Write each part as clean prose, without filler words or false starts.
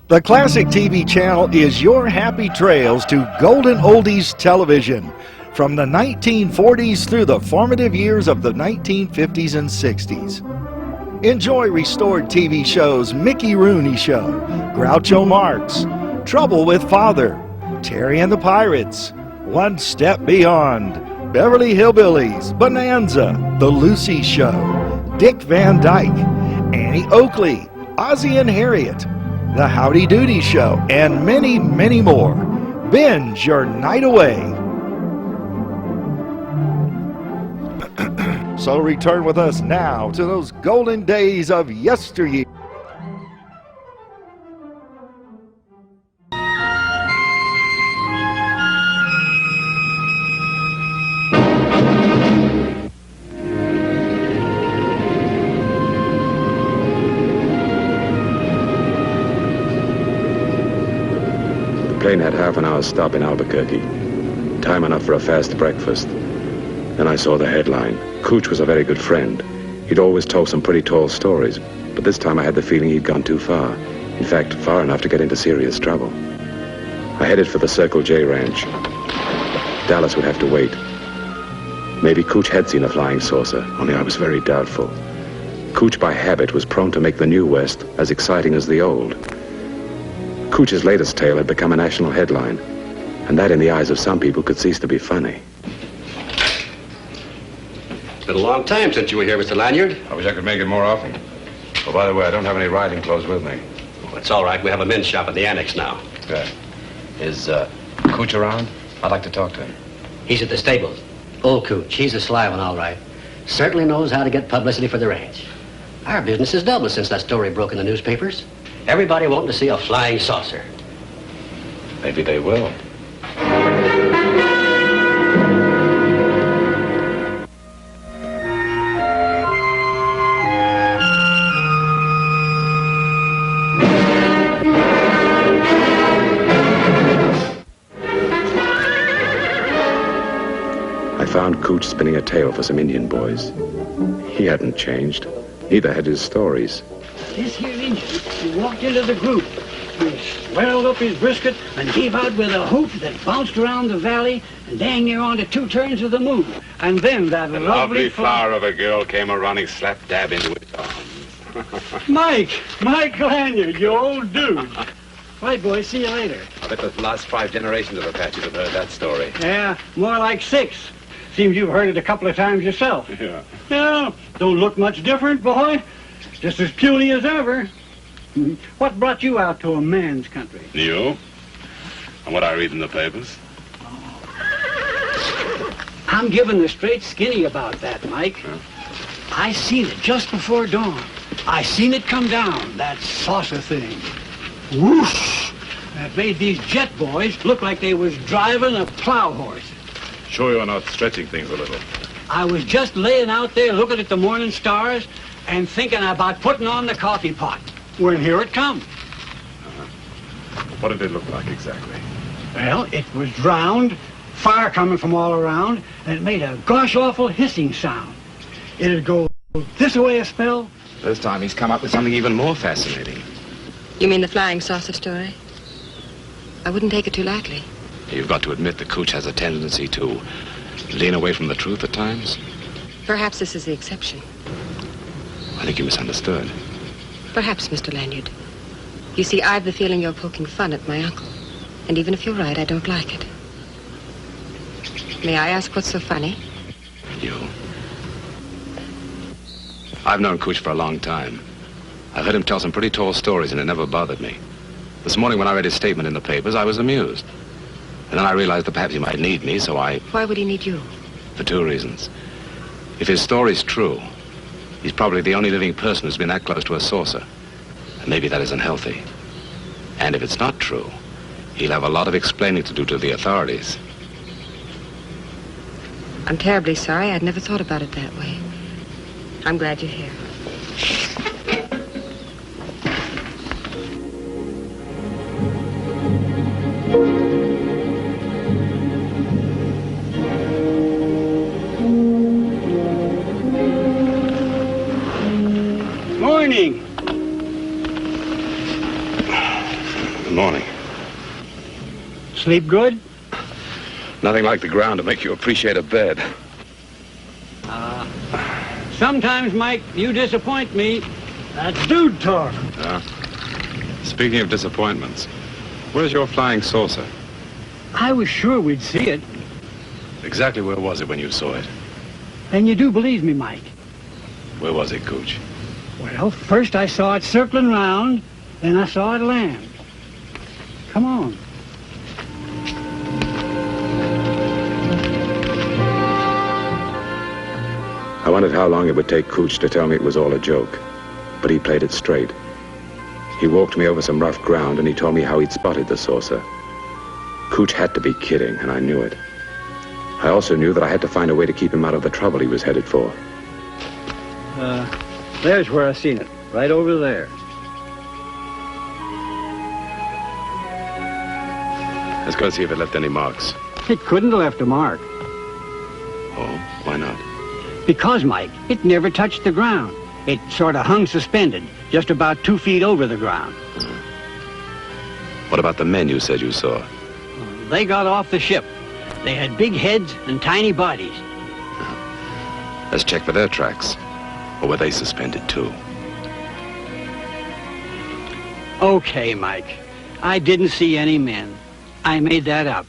The Classic TV channel is your happy trails to golden oldies television from the 1940s through the formative years of the 1950s and 60s. Enjoy restored TV shows Mickey Rooney Show, Groucho Marx, Trouble with Father, Terry and the Pirates, One Step Beyond, Beverly Hillbillies, Bonanza, The Lucy Show, Dick Van Dyke, Annie Oakley, Ozzie and Harriet, The Howdy Doody Show, and many, many more. Binge your night away. So return with us now to those golden days of yesteryear. The plane had half an hour's stop in Albuquerque. Time enough for a fast breakfast. Then I saw the headline. Cooch was a very good friend. He'd always told some pretty tall stories, but this time I had the feeling he'd gone too far. In fact, far enough to get into serious trouble. I headed for the Circle J Ranch. Dallas would have to wait. Maybe Cooch had seen a flying saucer, only I was very doubtful. Cooch, by habit, was prone to make the New West as exciting as the Old. Cooch's latest tale had become a national headline, and that in the eyes of some people could cease to be funny. It's been a long time since you were here, Mr. Lanyard. I wish I could make it more often. Oh, by the way, I don't have any riding clothes with me. Oh, it's all right. We have a men's shop at the annex now. Good. Is Cooch around? I'd like to talk to him. He's at the stables. Old Cooch. He's a sly one, all right. Certainly knows how to get publicity for the ranch. Our business has doubled since that story broke in the newspapers. Everybody wanting to see a flying saucer. Maybe they will. I found Cooch spinning a tale for some Indian boys. He hadn't changed. Neither had his stories. This here Indian, he walked into the group. He swelled up his brisket and gave out with a whoop that bounced around the valley and dang near on to 2 turns of the moon. And then that lovely flower of a girl came a-running slap dab into his arms. Mike Lanyard, you old dude. Right, boys, see you later. I bet the last 5 generations of Apaches have heard that story. Yeah, more like 6. Seems you've heard it a couple of times yourself. Yeah. Yeah, don't look much different, boy. Just as puny as ever. What brought you out to a man's country? You? And what I read in the papers? I'm giving the straight skinny about that, Mike. Huh? I seen it just before dawn. I seen it come down, that saucer thing. Whoosh! That made these jet boys look like they was driving a plow horse. Sure you're not stretching things a little? I was just laying out there looking at the morning stars and thinking about putting on the coffee pot. When here it come. What did it look like exactly? Well, it was drowned, fire coming from all around, and it made a gosh-awful hissing sound. It'd go this way a spell. This time he's come up with something even more fascinating. You mean the flying saucer story? I wouldn't take it too lightly. You've got to admit that Cooch has a tendency to lean away from the truth at times. Perhaps this is the exception. I think you misunderstood. Perhaps, Mr. Lanyard. You see, I've the feeling you're poking fun at my uncle. And even if you're right, I don't like it. May I ask what's so funny? You. I've known Cooch for a long time. I've heard him tell some pretty tall stories, and it never bothered me. This morning when I read his statement in the papers, I was amused. And then I realized that perhaps he might need me, so I... Why would he need you? For 2 reasons. If his story's true, he's probably the only living person who's been that close to a saucer. And maybe that isn't healthy. And if it's not true, he'll have a lot of explaining to do to the authorities. I'm terribly sorry. I'd never thought about it that way. I'm glad you're here. Morning. Morning. Sleep good? Nothing like the ground to make you appreciate a bed. Sometimes, Mike, you disappoint me. That's dude talk. Speaking of disappointments, where's your flying saucer? I was sure we'd see it. Exactly where was it when you saw it? And you do believe me, Mike? Where was it, Cooch? Well, first I saw it circling round, then I saw it land. Come on. I wondered how long it would take Cooch to tell me it was all a joke, but he played it straight. He walked me over some rough ground and he told me how he'd spotted the saucer. Cooch had to be kidding, and I knew it. I also knew that I had to find a way to keep him out of the trouble he was headed for. There's where I seen it, right over there. Let's go see if it left any marks. It couldn't have left a mark. Oh, why not? Because, Mike, it never touched the ground. It sort of hung suspended, just about 2 feet over the ground. What about the men you said you saw? They got off the ship. They had big heads and tiny bodies. Let's check for their tracks. Or were they suspended too? Okay, Mike. I didn't see any men. I made that up.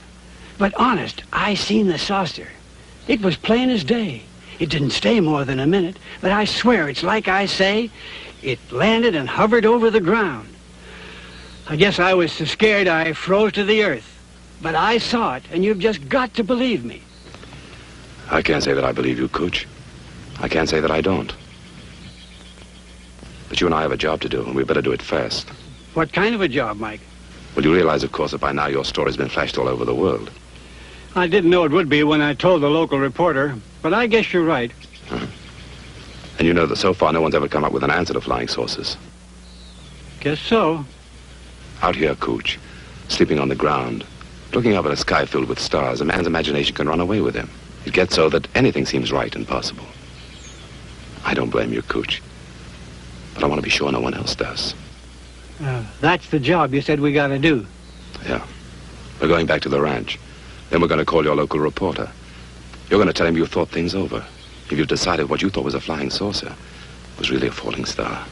But honest, I seen the saucer. It was plain as day. It didn't stay more than a minute, but I swear it's like I say. It landed and hovered over the ground. I guess I was so scared I froze to the earth. But I saw it, and you've just got to believe me. I can't say that I believe you, Cooch. I can't say that I don't. But you and I have a job to do, and we better do it fast. What kind of a job, Mike? Well, you realize, of course, that by now your story's been flashed all over the world. I didn't know it would be when I told the local reporter, but I guess you're right. And you know that so far no one's ever come up with an answer to flying saucers. Guess so. Out here, Cooch, sleeping on the ground, looking up at a sky filled with stars, a man's imagination can run away with him. It gets so that anything seems right and possible. I don't blame you, Cooch. But I want to be sure no one else does. That's the job you said we got to do. Yeah. We're going back to the ranch. Then we're going to call your local reporter. You're going to tell him you thought things over. If you've decided what you thought was a flying saucer was really a falling star.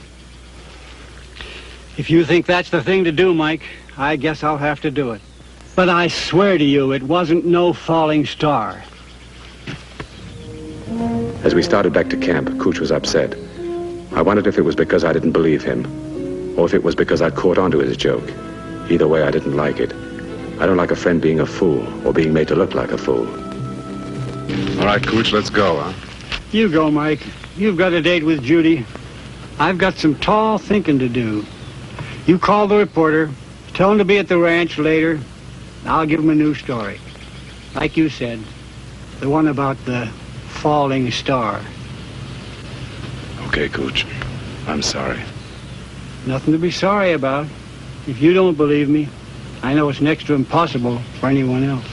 If you think that's the thing to do, Mike, I guess I'll have to do it. But I swear to you, it wasn't no falling star. As we started back to camp, Cooch was upset. I wondered if it was because I didn't believe him, or if it was because I'd caught onto his joke. Either way, I didn't like it. I don't like a friend being a fool, or being made to look like a fool. All right, Cooch, let's go, huh? You go, Mike. You've got a date with Judy. I've got some tall thinking to do. You call the reporter, tell him to be at the ranch later. I'll give him a new story. Like you said, the one about the falling star. Okay, Cooch. I'm sorry. Nothing to be sorry about. If you don't believe me, I know it's next to impossible for anyone else.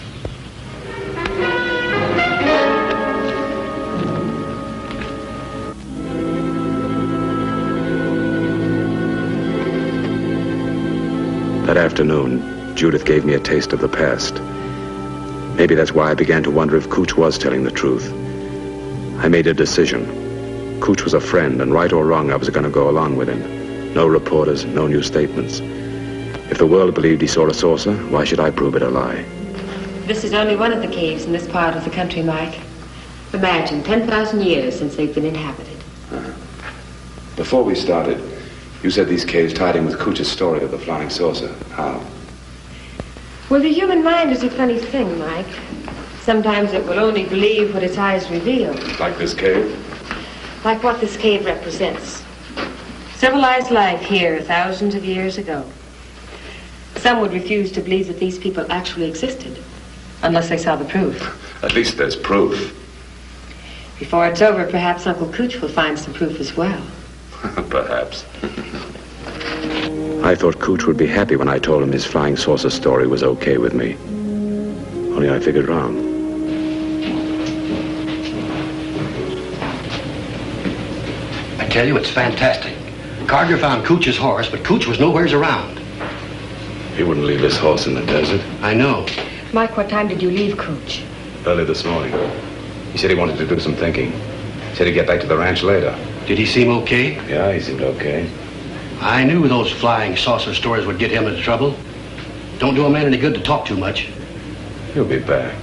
That afternoon, Judith gave me a taste of the past. Maybe that's why I began to wonder if Cooch was telling the truth. I made a decision. Cooch was a friend, and right or wrong, I was going to go along with him. No reporters, no new statements. If the world believed he saw a saucer, why should I prove it a lie? This is only one of the caves in this part of the country, Mike. Imagine, 10,000 years since they've been inhabited. Before we started, you said these caves tied in with Cooch's story of the flying saucer. How? Well, the human mind is a funny thing, Mike. Sometimes it will only believe what its eyes reveal. Like this cave? Like what this cave represents. Civilized life here thousands of years ago. Some would refuse to believe that these people actually existed, unless they saw the proof. At least there's proof. Before it's over, perhaps Uncle Cooch will find some proof as well. Perhaps. I thought Cooch would be happy when I told him his flying saucer story was okay with me. Only I figured wrong. I tell you, it's fantastic. Carter found Cooch's horse, but Cooch was nowheres around. He wouldn't leave his horse in the desert. I know. Mike, what time did you leave, Cooch? Early this morning. He said he wanted to do some thinking. He said he'd get back to the ranch later. Did he seem okay? Yeah, he seemed okay. I knew those flying saucer stories would get him into trouble. Don't do a man any good to talk too much. He'll be back.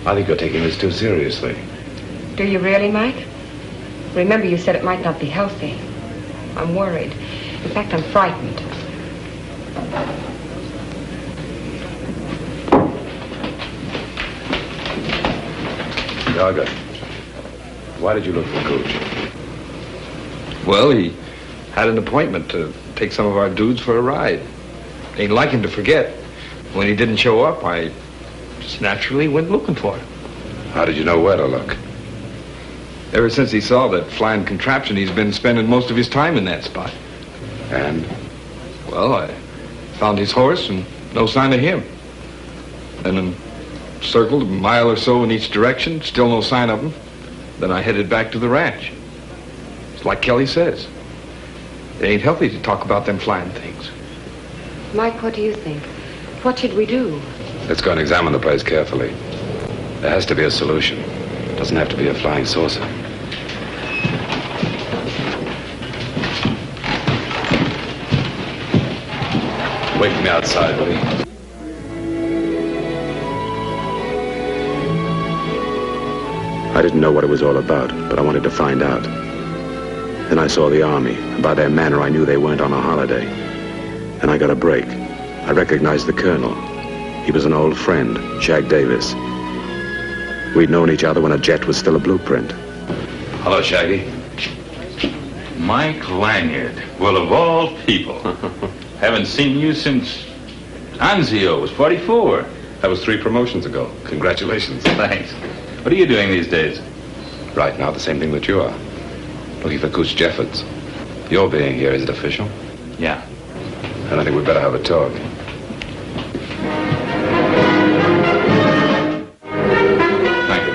I think you're taking this too seriously. Do you really, Mike? Remember, you said it might not be healthy. I'm worried. In fact, I'm frightened. Yaga, why did you look for Cooch? Well, he had an appointment to take some of our dudes for a ride. Ain't like him to forget. When he didn't show up, I just naturally went looking for him. How did you know where to look? Ever since he saw that flying contraption, he's been spending most of his time in that spot. And? Well, I found his horse and no sign of him. Then circled a mile or so in each direction, still no sign of him. Then I headed back to the ranch. It's like Kelly says. It ain't healthy to talk about them flying things. Mike, what do you think? What should we do? Let's go and examine the place carefully. There has to be a solution. It doesn't have to be a flying saucer. Wait for me outside, buddy. I didn't know what it was all about, but I wanted to find out. Then I saw the army, and by their manner I knew they weren't on a holiday. And I got a break. I recognized the colonel. He was an old friend, Shag Davis. We'd known each other when a jet was still a blueprint. Hello, Shaggy. Mike Lanyard. Well, of all people. Haven't seen you since Anzio was 44. That was 3 promotions ago. Congratulations. Thanks. What are you doing these days? Right now, the same thing that you are. Looking for Cooch Jeffords. Your being here, is it official? Yeah. And I think we'd better have a talk. Thank you.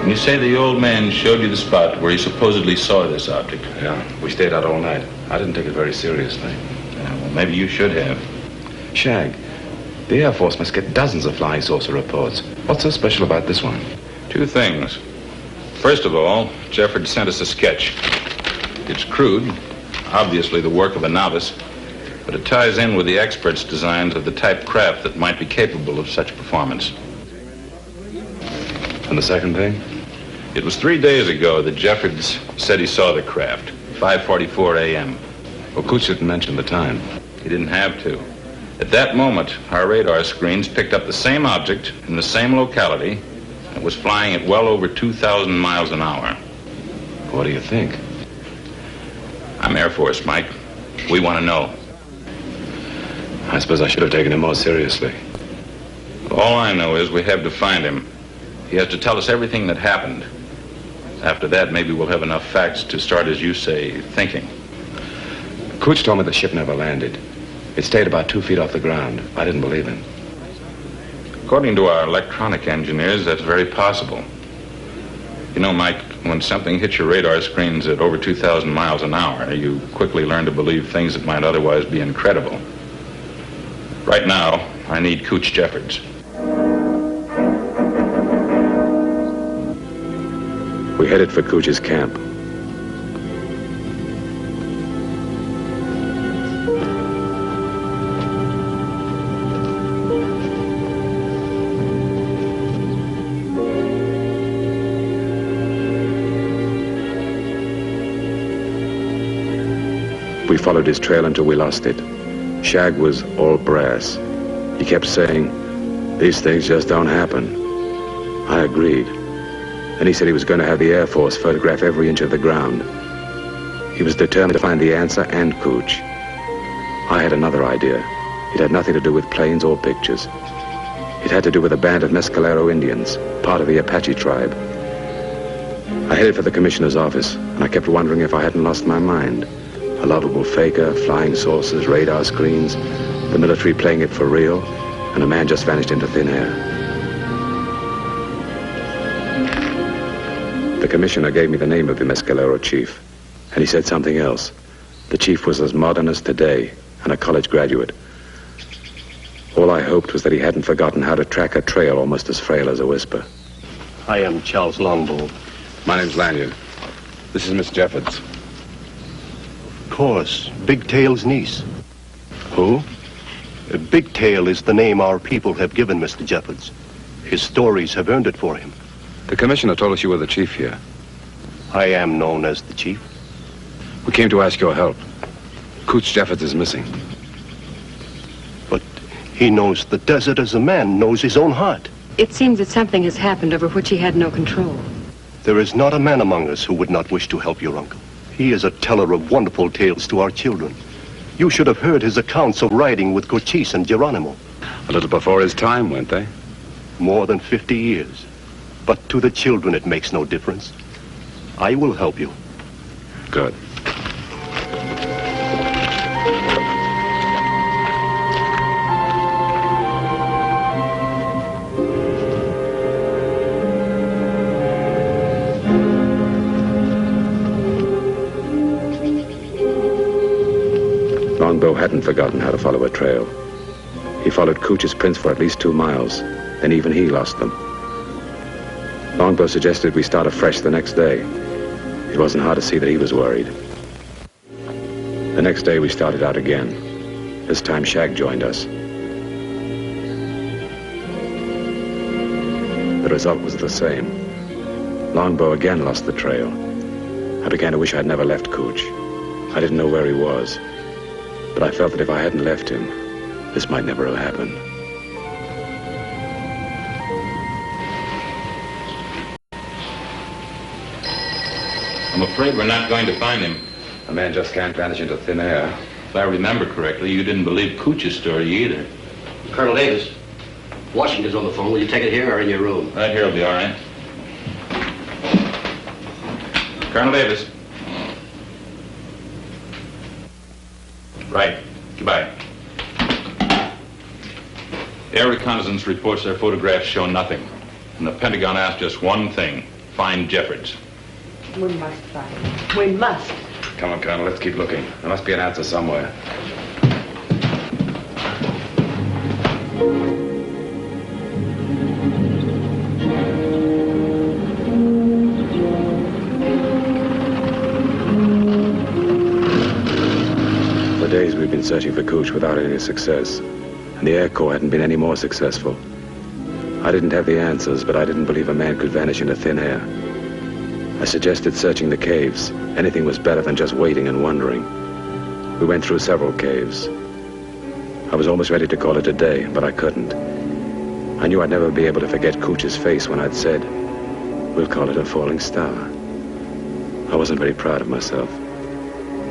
And you say the old man showed you the spot where he supposedly saw this object? Yeah, we stayed out all night. I didn't take it very seriously. Yeah, well, maybe you should have. Shag, the Air Force must get dozens of flying saucer reports. What's so special about this one? 2 things. First of all, Jeffords sent us a sketch. It's crude, obviously the work of a novice, but it ties in with the experts' designs of the type craft that might be capable of such performance. And the second thing? It was 3 days ago that Jeffords said he saw the craft, 5:44 a.m. Well, Cooch didn't mention the time. He didn't have to. At that moment, our radar screens picked up the same object in the same locality. It was flying at well over 2,000 miles an hour. What do you think? I'm Air Force, Mike. We want to know. I suppose I should have taken him more seriously. All I know is we have to find him. He has to tell us everything that happened. After that, maybe we'll have enough facts to start, as you say, thinking. Cooch told me the ship never landed. It stayed about 2 feet off the ground. I didn't believe him. According to our electronic engineers, that's very possible. You know, Mike, when something hits your radar screens at over 2,000 miles an hour, you quickly learn to believe things that might otherwise be incredible. Right now, I need Cooch Jeffords. We headed for Cooch's camp. We followed his trail until we lost it. Shag was all brass. He kept saying, "These things just don't happen." I agreed. Then he said he was going to have the Air Force photograph every inch of the ground. He was determined to find the answer and Cooch. I had another idea. It had nothing to do with planes or pictures. It had to do with a band of Mescalero Indians, part of the Apache tribe. I headed for the commissioner's office, and I kept wondering if I hadn't lost my mind. A lovable faker, flying saucers, radar screens, the military playing it for real, and a man just vanished into thin air. The commissioner gave me the name of the Mescalero chief, and he said something else. The chief was as modern as today, and a college graduate. All I hoped was that he hadn't forgotten how to track a trail almost as frail as a whisper. I am Charles Longbow. My name's Lanyard. This is Miss Jeffords. Of course, Big Tail's niece. Who? Big Tail is the name our people have given Mr. Jeffords. His stories have earned it for him. The commissioner told us you were the chief here. I am known as the chief. We came to ask your help. Cooch Jeffords is missing. But he knows the desert as a man knows his own heart. It seems that something has happened over which he had no control. There is not a man among us who would not wish to help your uncle. He is a teller of wonderful tales to our children. You should have heard his accounts of riding with Cochise and Geronimo. A little before his time, weren't they? More than 50 years. But to the children it makes no difference. I will help you. Good. Longbow hadn't forgotten how to follow a trail. He followed Cooch's prints for at least 2 miles, then even he lost them. Longbow suggested we start afresh the next day. It wasn't hard to see that he was worried. The next day we started out again. This time Shag joined us. The result was the same. Longbow again lost the trail. I began to wish I'd never left Cooch. I didn't know where he was, but I felt that if I hadn't left him, this might never have happened. I'm afraid we're not going to find him. A man just can't vanish into thin air. If I remember correctly, you didn't believe Cooch's story either. Colonel Davis, Washington's on the phone. Will you take it here or in your room? Right here will be all right. Colonel Davis. Right. Goodbye. Air reconnaissance reports their photographs show nothing. And the Pentagon asked just one thing: find Jeffords. We must find. We must. Come on, Colonel, let's keep looking. There must be an answer somewhere. For days we'd been searching for Cooch without any success, and the Air Corps hadn't been any more successful. I didn't have the answers, but I didn't believe a man could vanish into thin air. I suggested searching the caves. Anything was better than just waiting and wondering. We went through several caves. I was almost ready to call it a day, but I couldn't. I knew I'd never be able to forget Cooch's face when I'd said, "We'll call it a falling star." I wasn't very proud of myself.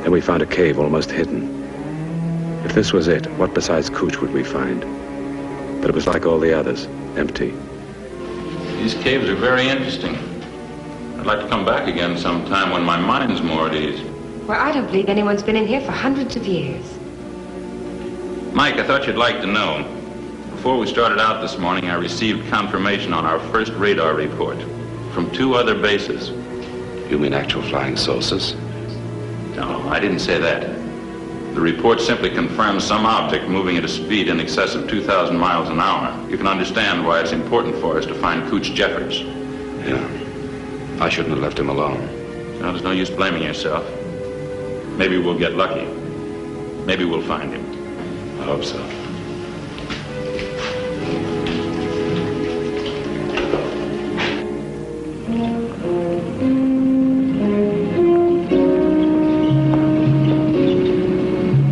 Then we found a cave almost hidden. If this was it, what besides Cooch would we find? But it was like all the others, empty. These caves are very interesting. I'd like to come back again sometime when my mind's more at ease. Well, I don't believe anyone's been in here for hundreds of years. Mike, I thought you'd like to know. Before we started out this morning, I received confirmation on our first radar report from 2 other bases. You mean actual flying saucers? No, I didn't say that. The report simply confirms some object moving at a speed in excess of 2,000 miles an hour. You can understand why it's important for us to find Cooch Jeffords. Yeah. I shouldn't have left him alone. Now, there's no use blaming yourself. Maybe we'll get lucky. Maybe we'll find him. I hope so.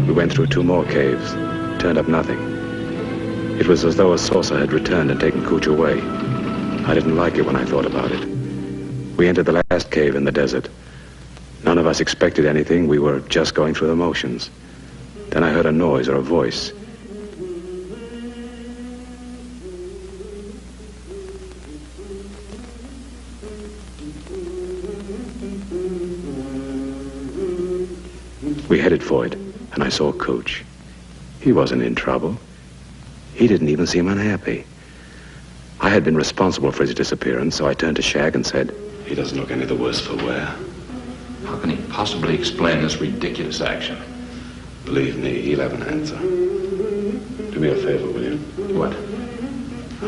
We went through 2 more caves, turned up nothing. It was as though a saucer had returned and taken Cooch away. I didn't like it when I thought about it. We entered the last cave in the desert. None of us expected anything. We were just going through the motions. Then I heard a noise or a voice. We headed for it, and I saw Cooch. He wasn't in trouble. He didn't even seem unhappy. I had been responsible for his disappearance, so I turned to Shag and said, He doesn't look any the worse for wear. How can he possibly explain this ridiculous action? Believe me, he'll have an answer. Do me a favor, will you? What?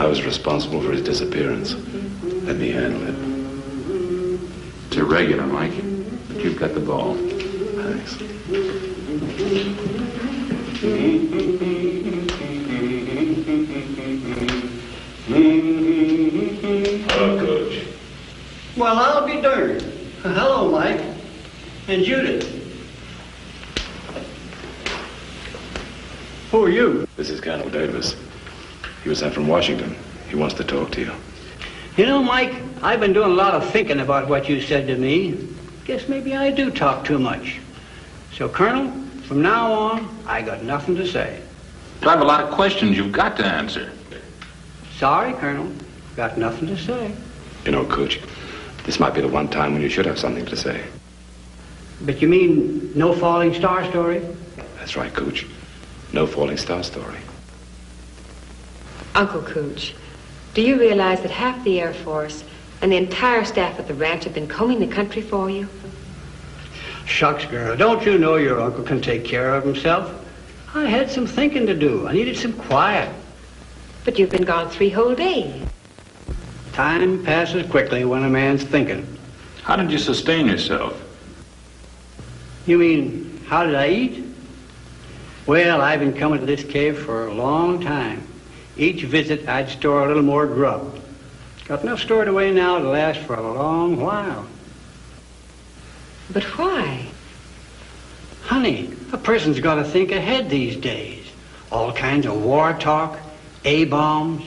I was responsible for his disappearance. Let me handle it. It's irregular, Mike. But you've got the ball. Thanks. Hello, Coach. Well, I'll be darned. Hello, Mike. And Judith. Who are you? This is Colonel Davis. He was sent from Washington. He wants to talk to you. You know, Mike, I've been doing a lot of thinking about what you said to me. Guess maybe I do talk too much. So, Colonel, from now on, I got nothing to say. But I have a lot of questions you've got to answer. Sorry, Colonel. Got nothing to say. You know, Cooch, this might be the one time when you should have something to say. But you mean no falling star story? That's right, Cooch. No falling star story. Uncle Cooch, do you realize that half the Air Force and the entire staff at the ranch have been combing the country for you? Shucks, girl, don't you know your uncle can take care of himself? I had some thinking to do. I needed some quiet. But you've been gone 3 whole days. Time passes quickly when a man's thinking. How did you sustain yourself? You mean, how did I eat? Well, I've been coming to this cave for a long time. Each visit, I'd store a little more grub. Got enough stored away now to last for a long while. But why? Honey, a person's got to think ahead these days. All kinds of war talk, A-bombs,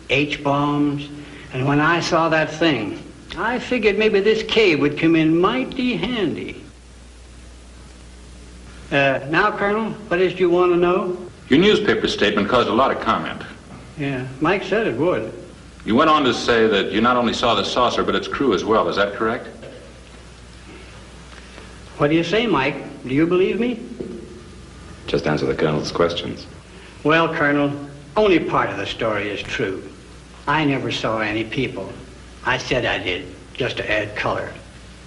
H-bombs. And when I saw that thing, I figured maybe this cave would come in mighty handy. Now, Colonel, what is it you want to know? Your newspaper statement caused a lot of comment. Yeah, Mike said it would. You went on to say that you not only saw the saucer, but its crew as well. Is that correct? What do you say, Mike? Do you believe me? Just answer the Colonel's questions. Well, Colonel, only part of the story is true. I never saw any people. I said I did, just to add color.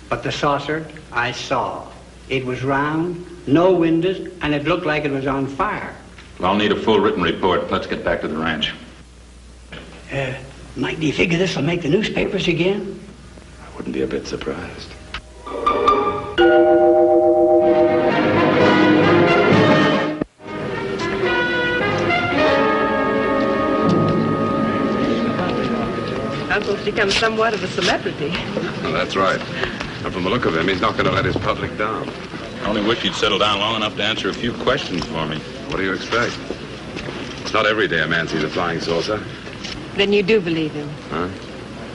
But the saucer, I saw. It was round, no windows, and it looked like it was on fire. Well, I'll need a full written report. Let's get back to the ranch. Mike, do you figure this will make the newspapers again? I wouldn't be a bit surprised. Uncle's become somewhat of a celebrity. Well, that's right. And from the look of him, he's not going to let his public down. I only wish you'd settle down long enough to answer a few questions for me. What do you expect? It's not every day a man sees a flying saucer. Then you do believe him? Huh?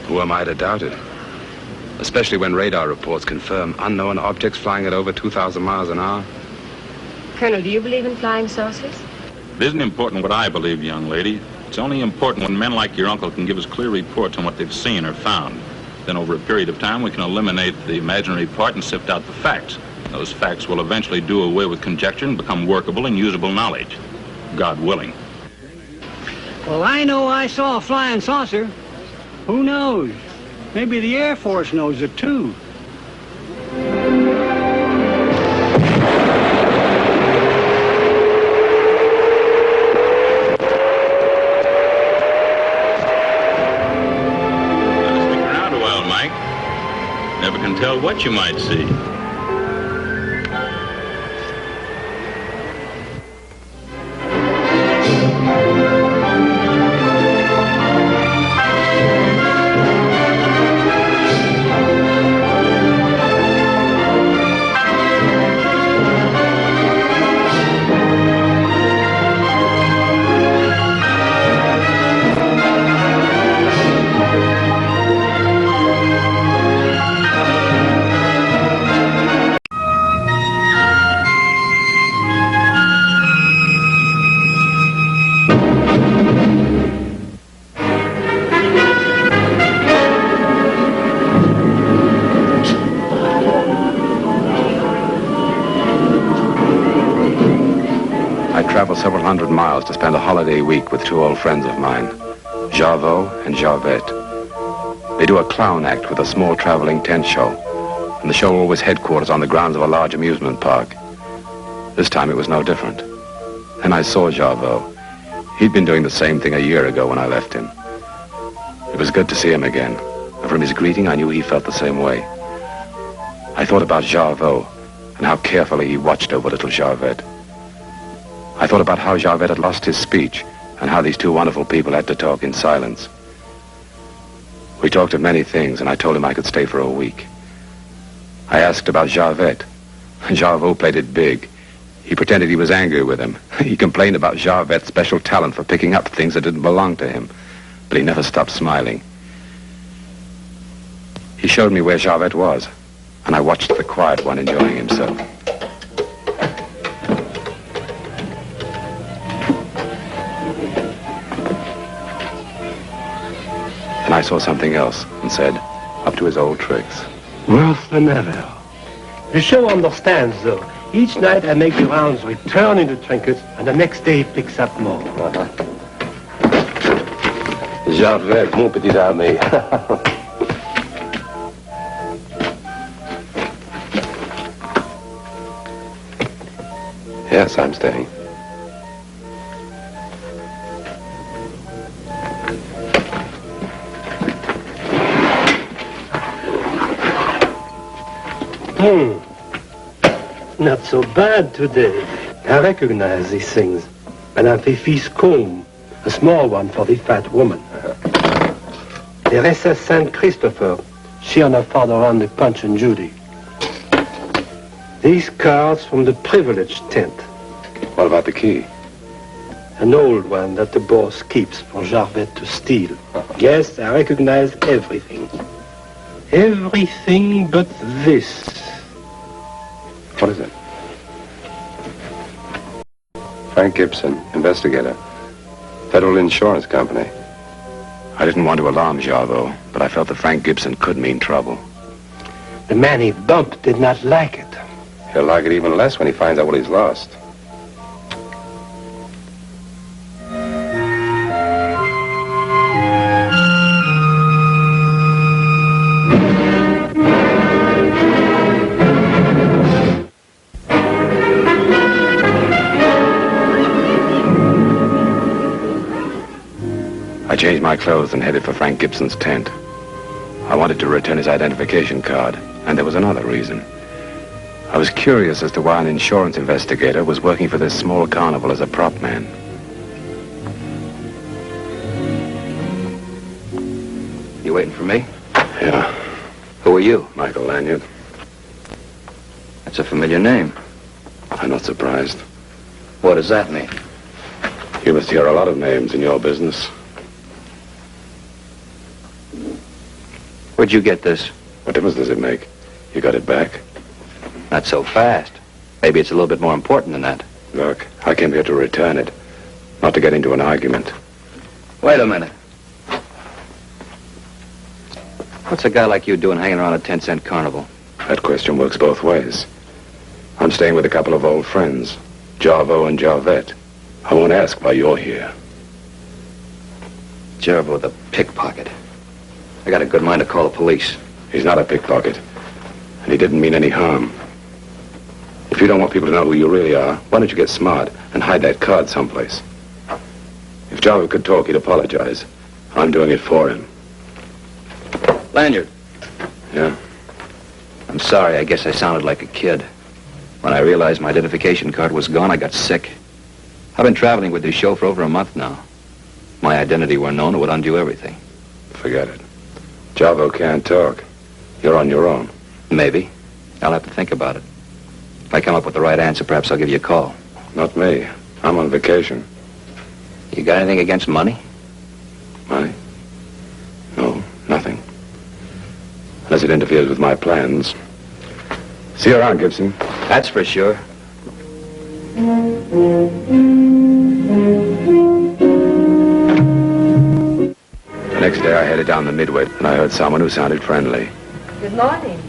Who am I to doubt it? Especially when radar reports confirm unknown objects flying at over 2,000 miles an hour. Colonel, do you believe in flying saucers? It isn't important what I believe, young lady. It's only important when men like your uncle can give us clear reports on what they've seen or found. Then over a period of time, we can eliminate the imaginary part and sift out the facts. Those facts will eventually do away with conjecture and become workable and usable knowledge. God willing. Well, I know I saw a flying saucer. Who knows? Maybe the Air Force knows it, too. Stick around a while, Mike. Never can tell what you might see. Traveled several hundred miles to spend a holiday week with 2 old friends of mine, Jarveau and Jarvette. They do a clown act with a small traveling tent show, and the show always headquarters on the grounds of a large amusement park. This time it was no different. And I saw Jarveau. He'd been doing the same thing a year ago when I left him. It was good to see him again. And from his greeting, I knew he felt the same way. I thought about Jarveau and how carefully he watched over little Jarvette. I thought about how Jarvette had lost his speech and how these two wonderful people had to talk in silence. We talked of many things, and I told him I could stay for a week. I asked about Jarvette. Jarveau played it big. He pretended he was angry with him. He complained about Jarvette's special talent for picking up things that didn't belong to him. But he never stopped smiling. He showed me where Jarvette was, and I watched the quiet one enjoying himself. And I saw something else and said, up to his old tricks. Worse than ever. The show understands, though. Each night I make the rounds, returning the trinkets, and the next day he picks up more. Jarvette, mon petit ami. Yes, I'm staying. Not so bad today. I recognize these things. Madame Fifi's comb, a small one for the fat woman. The Ressa Saint Christopher, she and her father run the Punch and Judy. These cards from the privileged tent. What about the key? An old one that the boss keeps for Jarvette to steal. Yes, I recognize everything. Everything but this. What is it? Frank Gibson, investigator. Federal Insurance Company. I didn't want to alarm Jarveau, but I felt that Frank Gibson could mean trouble. The man he bumped did not like it. He'll like it even less when he finds out what he's lost. I changed my clothes and headed for Frank Gibson's tent. I wanted to return his identification card, and there was another reason. I was curious as to why an insurance investigator was working for this small carnival as a prop man. You waiting for me? Yeah. Who are you? Michael Lanyard. That's a familiar name. I'm not surprised. What does that mean? You must hear a lot of names in your business. Where'd you get this? What difference does it make? You got it back? Not so fast. Maybe it's a little bit more important than that. Look, I came here to return it, not to get into an argument. Wait a minute. What's a guy like you doing hanging around a 10-cent carnival? That question works both ways. I'm staying with a couple of old friends, Jarveau and Jarvette. I won't ask why you're here. Jarveau the pickpocket. I got a good mind to call the police. He's not a pickpocket, and he didn't mean any harm. If you don't want people to know who you really are, why don't you get smart and hide that card someplace? If Jarveau could talk, he'd apologize. I'm doing it for him. Lanyard. Yeah? I'm sorry, I guess I sounded like a kid. When I realized my identification card was gone, I got sick. I've been traveling with this show for over a month now. If my identity were known, it would undo everything. Forget it. Jarveau can't talk. You're on your own. Maybe. I'll have to think about it. If I come up with the right answer, perhaps I'll give you a call. Not me. I'm on vacation. You got anything against money? Money? No, nothing. Unless it interferes with my plans. See you around, Gibson. That's for sure. The next day I headed down the Midway, and I heard someone who sounded friendly. Good morning.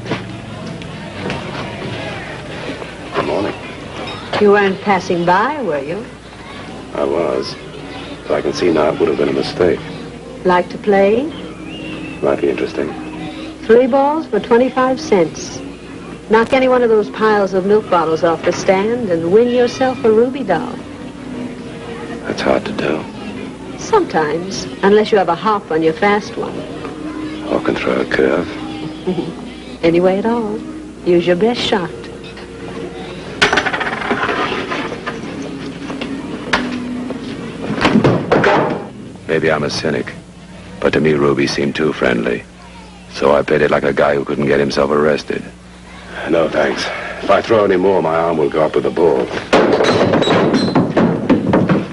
Good morning. You weren't passing by, were you? I was. But I can see now it would have been a mistake. Like to play? Might be interesting. 3 balls for 25 cents. Knock any one of those piles of milk bottles off the stand and win yourself a Ruby doll. That's hard to do. Sometimes, unless you have a hop on your fast one. Or can throw a curve. Any way at all. Use your best shot. Maybe I'm a cynic, but to me Ruby seemed too friendly. So I played it like a guy who couldn't get himself arrested. No, thanks. If I throw any more, my arm will go up with the ball.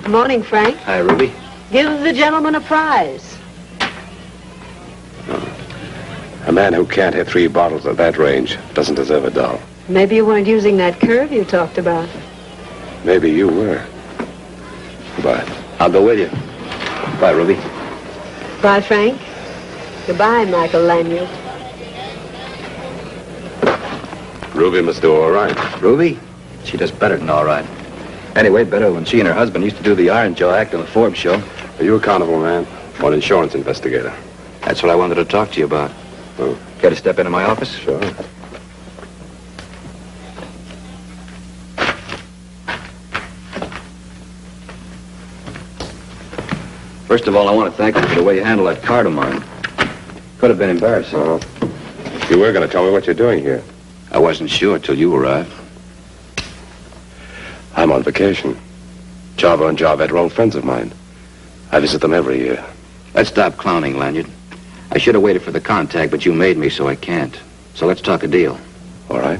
Good morning, Frank. Hi, Ruby. Give the gentleman a prize. A man who can't hit 3 bottles at that range doesn't deserve a doll. Maybe you weren't using that curve you talked about. Maybe you were. Goodbye. I'll go with you. Bye, Ruby. Bye, Frank. Goodbye, Michael Lanyard. Ruby must do all right. Ruby? She does better than all right. Anyway, better when she and her husband used to do the Iron Jaw act on the Forbes show. Are you a carnival man or an insurance investigator? That's what I wanted to talk to you about. Oh. Care to step into my office? Sure. First of all, I want to thank you for the way you handled that card of mine. Could have been embarrassing. Oh. You were going to tell me what you're doing here. I wasn't sure till you arrived. I'm on vacation. Java and Javette are old friends of mine. I visit them every year. Let's stop clowning, Lanyard. I should have waited for the contact, but you made me, so I can't. So let's talk a deal. All right.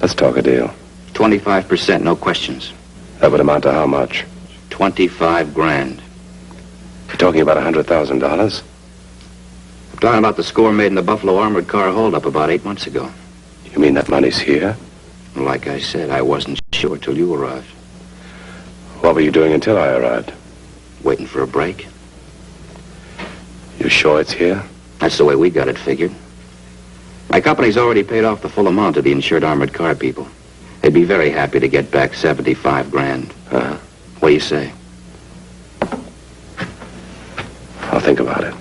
Let's talk a deal. 25%, no questions. That would amount to how much? 25 grand. You're talking about $100,000? I'm talking about the score made in the Buffalo armored car holdup about 8 months ago. You mean that money's here? Like I said, I wasn't sure till you arrived. What were you doing until I arrived? Waiting for a break. You sure it's here? That's the way we got it figured. My company's already paid off the full amount to the insured armored car people. They'd be very happy to get back 75 grand. Uh-huh. What do you say? I'll think about it.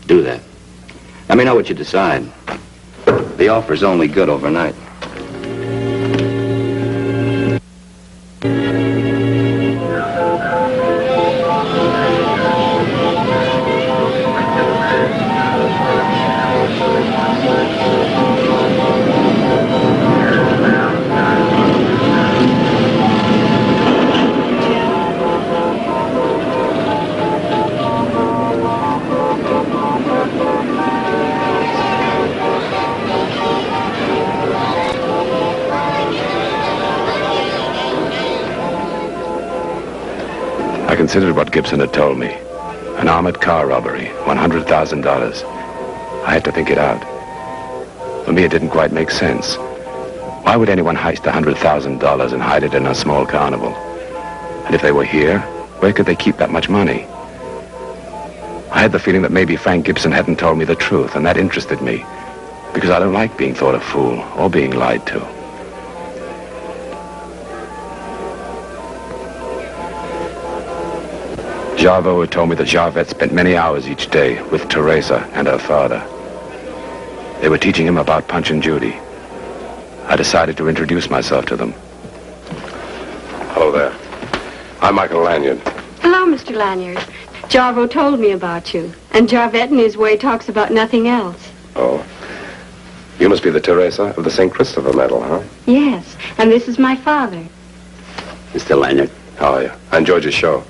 Do that. Let me know what you decide. The offer's only good overnight. I considered what Gibson had told me. An armored car robbery, $100,000. I had to think it out. For me, it didn't quite make sense. Why would anyone heist $100,000 and hide it in a small carnival? And if they were here, where could they keep that much money? I had the feeling that maybe Frank Gibson hadn't told me the truth, and that interested me, because I don't like being thought a fool or being lied to. Javo had told me that Javette spent many hours each day with Teresa and her father. They were teaching him about Punch and Judy. I decided to introduce myself to them. Hello there. I'm Michael Lanyard. Hello, Mr. Lanyard. Jarvo told me about you, and Jarvette in his way talks about nothing else. Oh. You must be the Teresa of the St. Christopher medal, huh? Yes, and this is my father. Mr. Lanyard. How are you? I enjoyed your show.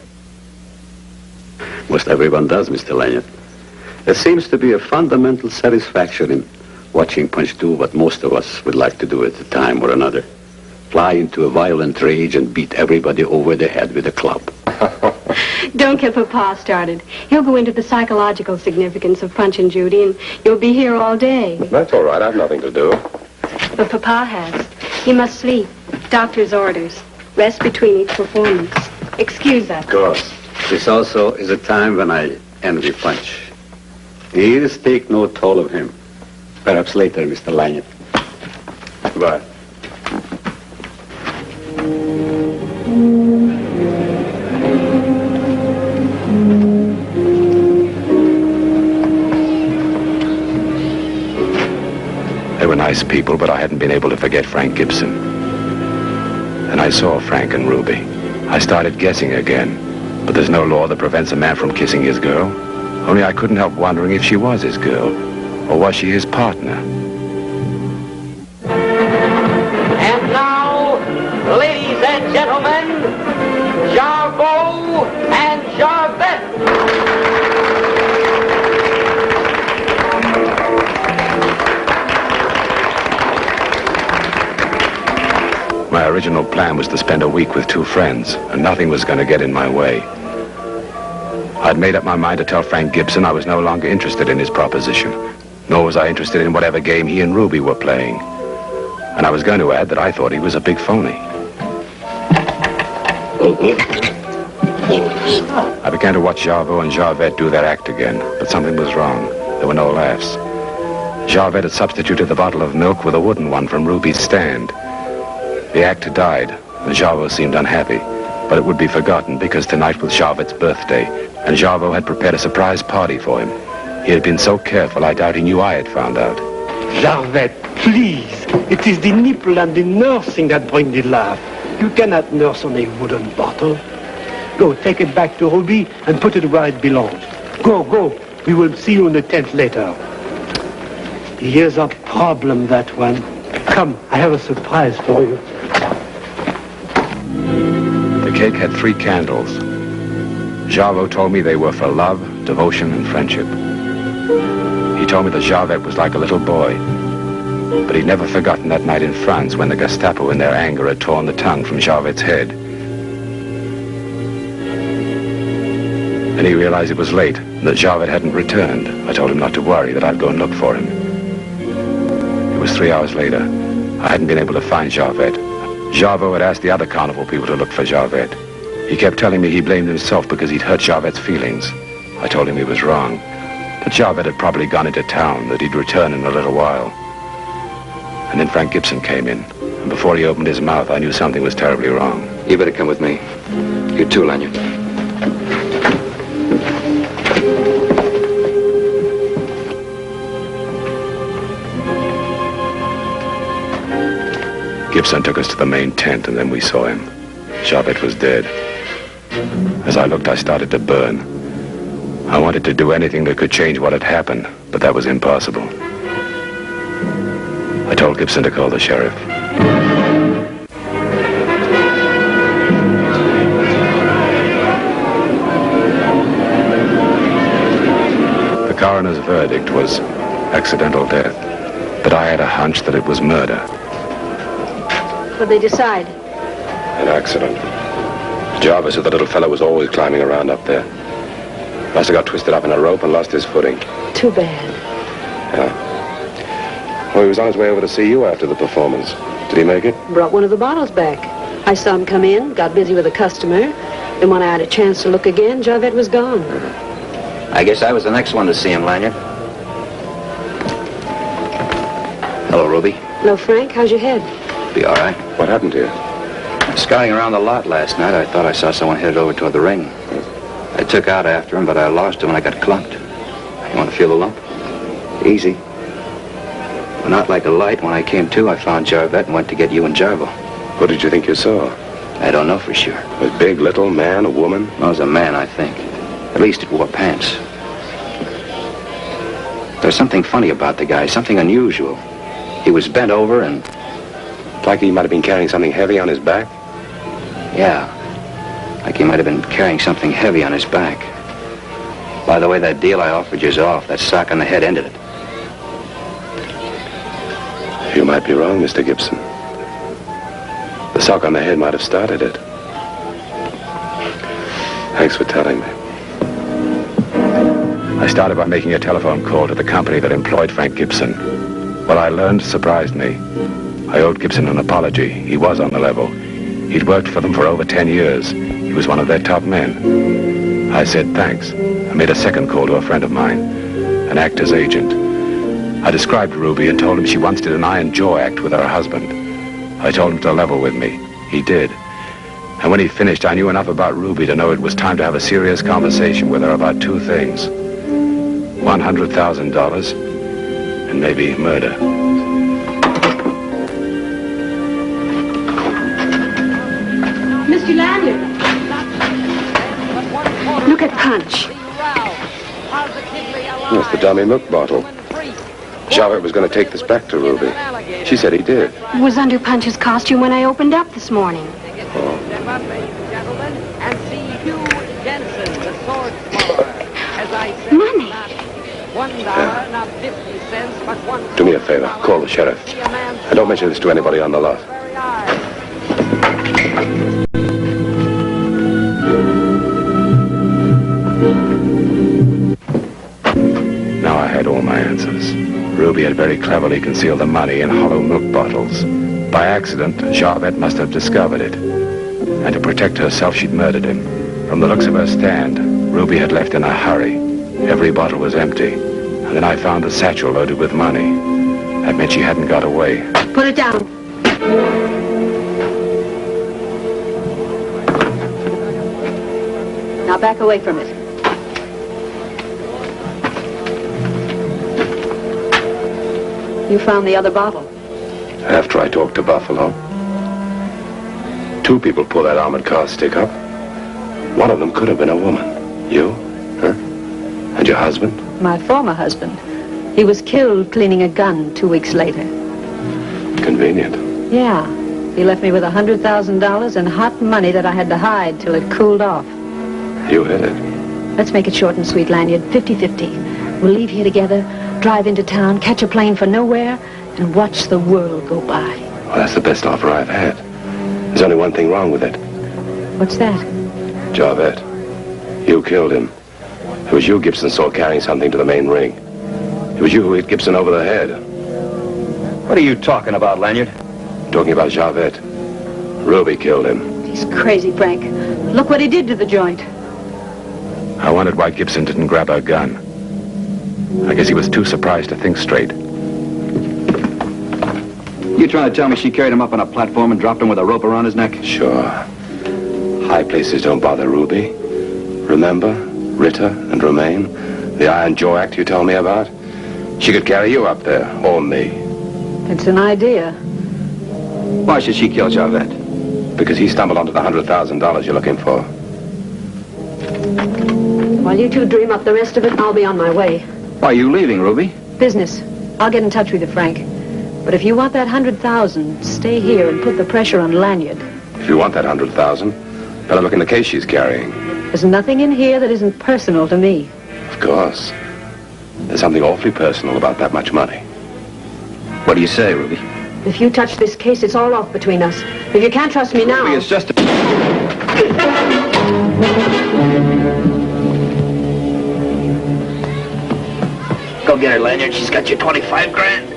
Most everyone does, Mr. Lanyard. There seems to be a fundamental satisfaction in watching Punch do what most of us would like to do at a time or another. Fly into a violent rage and beat everybody over the head with a club. Don't get Papa started. He'll go into the psychological significance of Punch and Judy, and you'll be here all day. That's all right. I have nothing to do. But Papa has. He must sleep. Doctor's orders. Rest between each performance. Excuse that. Of course. This also is a time when I envy Punch. The years take no toll of him. Perhaps later, Mr. Lanyard. Goodbye. They were nice nice people, but I hadn't been able to forget Frank Gibson. And I saw Frank and Ruby. I started guessing again, but there's no law that prevents a man from kissing his girl. Only I couldn't help wondering if she was his girl, or was she his partner? And now, ladies and gentlemen, Jarbo and Jarvette. My original plan was to spend a week with two friends, and nothing was going to get in my way. I'd made up my mind to tell Frank Gibson I was no longer interested in his proposition, nor was I interested in whatever game he and Ruby were playing. And I was going to add that I thought he was a big phony. I began to watch Jarbo and Jarvette do their act again, but something was wrong. There were no laughs. Jarvette had substituted the bottle of milk with a wooden one from Ruby's stand. The act had died, and Jarbo seemed unhappy, but it would be forgotten because tonight was Jarvette's birthday, and Jarbo had prepared a surprise party for him. He had been so careful, I doubt he knew I had found out. Jarvette, please. It is the nipple and the nursing that bring the laugh. You cannot nurse on a wooden bottle. Go, take it back to Ruby and put it where it belongs. Go, go. We will see you in the tent later. Here's a problem, that one. Come, I have a surprise for you. The cake had 3 candles. Jarbo told me they were for love, devotion, and friendship. He told me that Jarvette was like a little boy, but he'd never forgotten that night in France when the Gestapo in their anger had torn the tongue from Jarvette's head. Then he realized it was late, and that Jarvette hadn't returned. I told him not to worry, that I'd go and look for him. It was 3 hours later. I hadn't been able to find Jarvette. Jarbo had asked the other carnival people to look for Jarvette. He kept telling me he blamed himself because he'd hurt Jarvette's feelings. I told him he was wrong, that Jarvette had probably gone into town, that he'd return in a little while. And then Frank Gibson came in, and before he opened his mouth, I knew something was terribly wrong. You better come with me. You too, Lanyard. Gibson took us to the main tent, and then we saw him. Jarvette was dead. As I looked, I started to burn. I wanted to do anything that could change what had happened, but that was impossible. I told Gibson to call the sheriff. The coroner's verdict was accidental death, but I had a hunch that it was murder. What'd they decide? An accident. Jarvis said the little fellow was always climbing around up there. Must have got twisted up in a rope and lost his footing. Too bad. Yeah. Well, he was on his way over to see you after the performance. Did he make it? Brought one of the bottles back. I saw him come in, got busy with a customer. Then when I had a chance to look again, Jarvette was gone. I guess I was the next one to see him, Lanyard. Hello, Ruby. Hello, Frank. How's your head? Be all right. What happened to you? Scouting around the lot last night, I thought I saw someone headed over toward the ring. I took out after him, but I lost him and I got clumped. You want to feel the lump? Easy. Well, not like a light. When I came to, I found Jarvette and went to get you and Jarbo. What did you think you saw? I don't know for sure. Was big, little, man, a woman? Well, it was a man, I think. At least it wore pants. There's something funny about the guy, something unusual. He was bent over and... Like he might have been carrying something heavy on his back? Yeah. Like he might have been carrying something heavy on his back. By the way, that deal I offered you's off. That sock on the head ended it. You might be wrong, Mr. Gibson. The sock on the head might have started it. Thanks for telling me. I started by making a telephone call to the company that employed Frank Gibson. What I learned surprised me. I owed Gibson an apology. He was on the level. He'd worked for them for over 10 years. He was one of their top men. I said thanks. I made a second call to a friend of mine, an actor's agent. I described Ruby and told him she once did an Iron Jaw act with her husband. I told him to level with me. He did. And when he finished, I knew enough about Ruby to know it was time to have a serious conversation with her about 2 things. $100,000 and maybe murder. Mr. Lanyard. Look at Punch. That's the dummy milk bottle. Javert was going to take this back to Ruby. She said he did. It was under Punch's costume when I opened up this morning. Money. Do me a favor. Call the sheriff. And don't mention this to anybody on the lot. Now I had all my answers. Ruby had very cleverly concealed the money in hollow milk bottles. By accident, Javert must have discovered it. And to protect herself, she'd murdered him. From the looks of her stand, Ruby had left in a hurry. Every bottle was empty. And then I found the satchel loaded with money. That meant she hadn't got away. Put it down. Now back away from it. You found the other bottle. After I talked to Buffalo. 2 people pulled that armored car stick up. One of them could have been a woman. You, her, and your husband. My former husband. He was killed cleaning a gun 2 weeks later. Convenient. Yeah. He left me with $100,000 and hot money that I had to hide till it cooled off. You hid it. Let's make it short and sweet, Lanyard. 50-50. We'll leave here together, drive into town, catch a plane for nowhere, and watch the world go by. Well, that's the best offer I've had. There's only one thing wrong with it. What's that? Javert. You killed him. It was you Gibson saw carrying something to the main ring. It was you who hit Gibson over the head. What are you talking about, Lanyard? Talking about Javert. Ruby killed him. He's crazy, Frank. Look what he did to the joint. I wondered why Gibson didn't grab her gun. I guess he was too surprised to think straight. You trying to tell me she carried him up on a platform and dropped him with a rope around his neck? Sure. High places don't bother Ruby. Remember? Ritter and Romaine? The Iron Jaw Act you told me about? She could carry you up there, or me. It's an idea. Why should she kill Javert? Because he stumbled onto the $100,000 you're looking for. While you two dream up the rest of it, I'll be on my way. Why are you leaving, Ruby? Business. I'll get in touch with you, Frank. But if you want that $100,000, stay here and put the pressure on Lanyard. If you want that $100,000, better look in the case she's carrying. There's nothing in here that isn't personal to me. Of course. There's something awfully personal about that much money. What do you say, Ruby? If you touch this case, it's all off between us. If you can't trust me now... Ruby, it's just a... Go get her, Lanyard. She's got you 25 grand.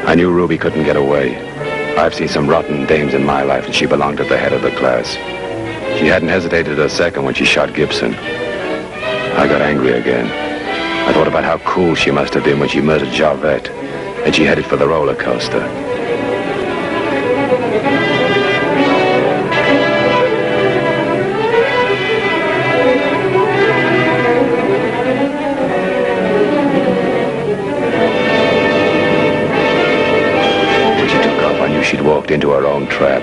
I knew Ruby couldn't get away. I've seen some rotten dames in my life, and she belonged at the head of the class. She hadn't hesitated a second when she shot Gibson. I got angry again. I thought about how cool she must have been when she murdered Javert, and she headed for the roller coaster. She'd walked into her own trap.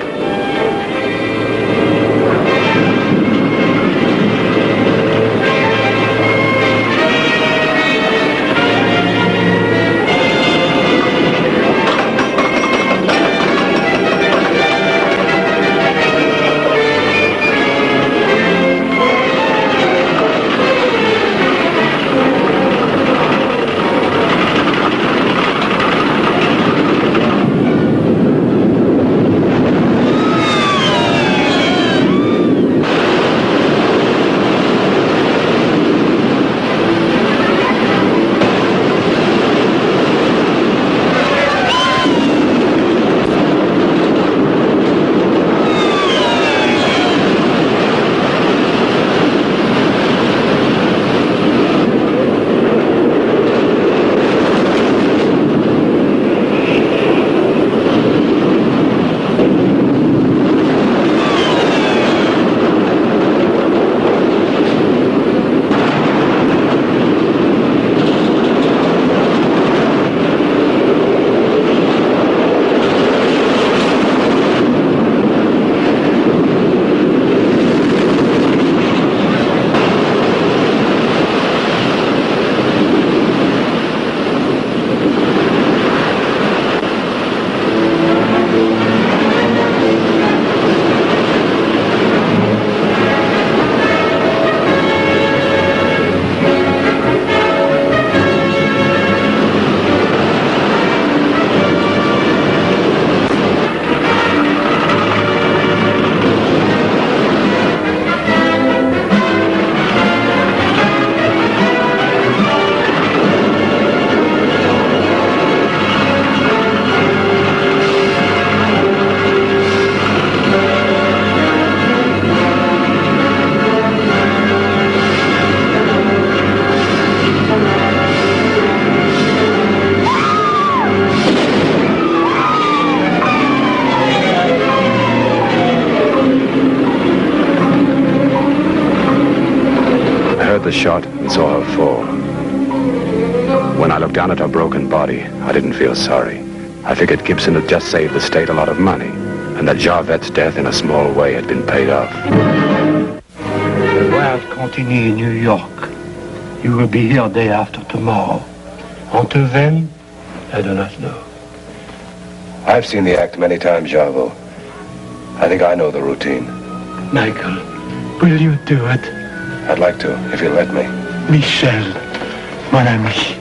The shot and saw her fall. When I looked down at her broken body, I didn't feel sorry. I figured Gibson had just saved the state a lot of money, and that Jarvet's death in a small way had been paid off. The voyage continue in New York. You will be here day after tomorrow. Until then, I do not know. I've seen the act many times, Jarvo. I think I know the routine. Michael, will you do it? I'd like to, if you'll let me. Michel, mon ami.